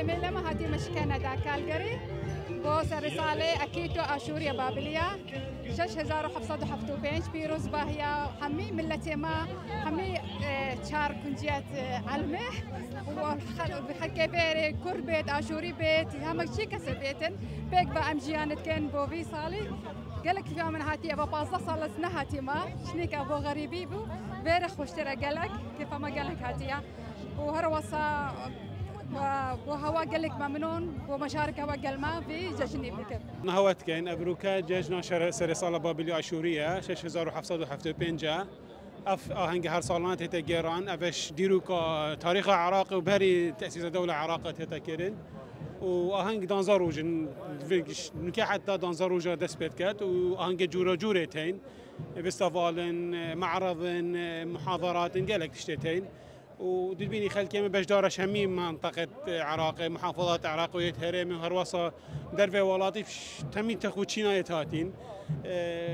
لما هاتي مشكنا دا كالجري بوس رسالة أكيدو أشوريا بابليا 6775 بيروز باهيا حمي ملتي ما حمي شار كنجيات علمه وبخلك بيري كور بيت أشوري بيت هم شيء كسر بيتن بيك بقى أمجيانت كان بوفي صالي قالك في من هاتي أبو بازا صالت نهاتي ما شنيك أبو غريبي بو بيري خوشترى قالك كيف ما قالك هاتيا وهروسا وهوا قالك ممنون ومشارك هوا قلما في جشني بكر نهوت كاين أبروكا جاجنا رسالة بابليو أشورية 6775 اف آهنگ هر سالانت هتا گیران افش دیروکا تاریخ عراق و بری تأسیس دولة عراق هتا کرد و آهنگ دانزاروجن نکه حتی دانزاروجا دست بید کرد و آهنگ جورا جوره تین فستیوالن معرضن محاضرات قالك تشتتين ودبيني خلكي بجدارش همي منطقة عراق محافظات عراقية هرمي وهروصة درفة ولاتي تمي تخوتشينايت هاتين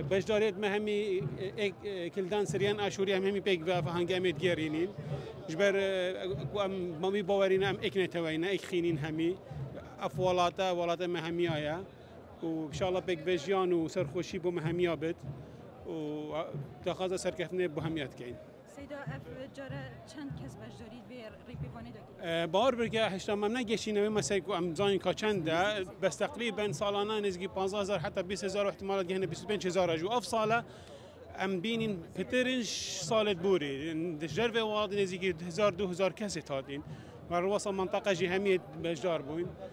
بجداريت مهمي كلدان سريان اشوري همي بيك فهنگ اميد جيرينين جبر مامي باورينا ام اكنه توينا اك خينين همي افوالاتا ولاتا مهميايا وان شاء الله بيك فيجيان وسرخوشي بو مهميا بت وتاخذ سركتنا بهميات كاين سيدا اف جرا چند کس بجدارید بر ریپیوانی دکتر بار برگه هشتم من نگشینه مثلا کو ام زاین کا چنده بس تقریبا سالانه نزدیک 15000 حتی 20000 احتمالات گهنه 25000 جو اف ساله ام بینین پترنش سالت بوری دجر و واد نزدیک 1000 2000 کسی تادین و رواسا منطقه جهمیت بجدار بوین